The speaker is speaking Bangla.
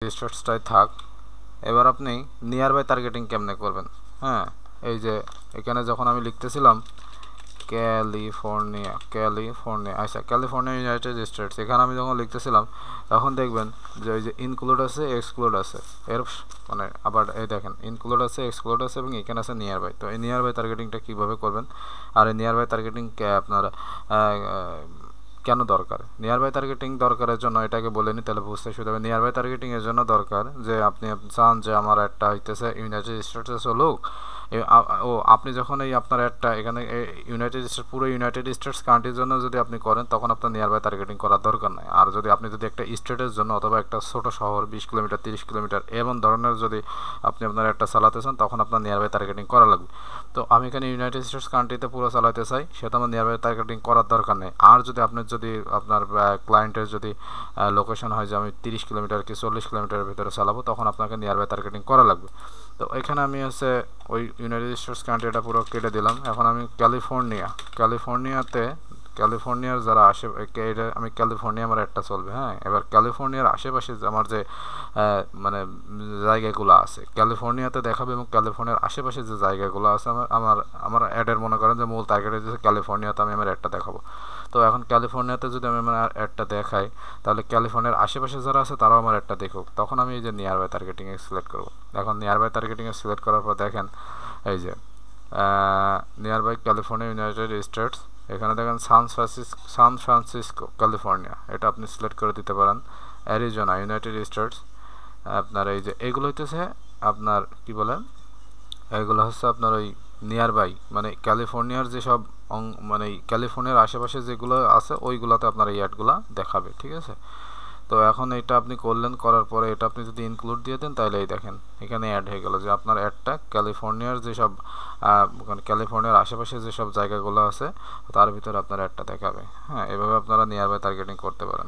স্টেটসটাই থাক। এবার আপনি নিয়ার বাই টার্গেটিং কেমনে করবেন? হ্যাঁ, এই যে এখানে যখন আমি লিখতেছিলাম ক্যালিফোর্নিয়া, আচ্ছা ক্যালিফোর্নিয়া ইউনাইটেড স্টেটস, এখানে আমি যখন লিখতেছিলাম তখন দেখবেন যে ওই যে ইনক্লুড আছে এক্সক্লুড আছে, এর মানে আবার এই দেখেন ইনক্লুড আছে এক্সক্লুড আছে এবং এখানে আছে নিয়ার বাই। তো এই নিয়ার বাই টার্গেটিংটা কীভাবে করবেন আর এই নিয়ার বাই টার্গেটিং আপনারা কেন দরকার? নিয়ার বাই টার্গেটিং দরকারের জন্য এটাকে বলে নিই, তাহলে বুঝতে সুবিধা হবে। নিয়ার বাই টার্গেটিং এর জন্য দরকার যে আপনি চান যে আমার একটা হইতেছে ইউনাইটেড স্টেটসে চলুক, আপনি যখন এই আপনার একটা এখানে ইউনাইটেড স্টেটস পুরো ইউনাইটেড স্টেটস কান্ট্রির জন্য যদি আপনি করেন তখন আপনার নিয়ার বাই টার্গেটিং করার দরকার নাই। আর যদি আপনি যদি একটা স্টেটের জন্য অথবা একটা ছোট শহর 20 কিলোমিটার 30 কিলোমিটার এমন ধরনের যদি আপনি আপনার একটা চালাতে চান তখন আপনার নিয়ার বাই টার্গেটিং করা লাগবে। তো আমি এখানে ইউনাইটেড স্টেটস কান্ট্রিতে পুরো চালাতে চাই, সেটা আমার নিয়ার বাই টার্গেটিং করার দরকার নেই। আর যদি আপনার যদি আপনার ক্লায়েন্টের যদি লোকেশন হয় যে আমি 30 কিলোমিটার কি 40 কিলোমিটারের ভিতরে চালাবো তখন আপনাকে নিয়ার বাই টার্গেটিং করা লাগবে। তো এখানে আমি হচ্ছে ওই ইউনাইটেড স্টেটস কান্ট্রিটা পুরো কেটে দিলাম। এখন আমি ক্যালিফোর্নিয়ার যারা আমি ক্যালিফোর্নিয়া আমার একটা চলবে। হ্যাঁ, এবার ক্যালিফোর্নিয়ার আশেপাশে আমার যে মানে জায়গাগুলো আছে ক্যালিফোর্নিয়াতে দেখাবে এবং ক্যালিফোর্নিয়ার আশেপাশে যে জায়গাগুলো আছে আমার আমার অ্যাডের মনে করেন যে মূল টার্গেট হচ্ছে ক্যালিফোর্নিয়াতে আমি আমার অ্যাডটা দেখাবো। তো এখন ক্যালিফোর্নিয়াতে যদি আমি আমার অ্যাডটা দেখাই তাহলে ক্যালিফোর্নিয়ার আশেপাশে যারা আছে তারাও আমার অ্যাডটা দেখুক। তখন আমি এই যে নিয়ার বাই টার্গেটিংয়ে সিলেক্ট করবো। এখন নিয়ার বাই টার্গেটিংয়ে সিলেক্ট করার পর দেখেন এই যে near by California United States, এখানে দেখেন সান ফ্রান্সিসকো ক্যালিফোর্নিয়া, এটা আপনি সিলেক্ট করে দিতে পারেন। অ্যারিজোনা ইউনাইটেড স্টেটস, আপনার এই যে এগুলো হইতেছে আপনার কি বলেন, এগুলো হচ্ছে আপনার ওই নিয়ার বাই মানে ক্যালিফোর্নিয়ার যেসব মানে ক্যালিফোর্নিয়ার আশেপাশে যেগুলো আছে ওইগুলোতে আপনার এই অ্যাডগুলো দেখাবে। ঠিক আছে, তো এখন এটা আপনি করলেন, করার পরে এটা আপনি যদি ইনক্লুড দিয়ে দেন তাহলে এই দেখেন এখানে অ্যাড হয়ে গেল যে আপনার অ্যাডটা ক্যালিফোর্নিয়ার যেসব ক্যালিফোর্নিয়ার আশেপাশে যেসব জায়গাগুলো আছে তার ভিতরে আপনার অ্যাডটা দেখাবে। হ্যাঁ, এভাবে আপনারা নিয়ার বাই টার্গেটিং করতে পারেন।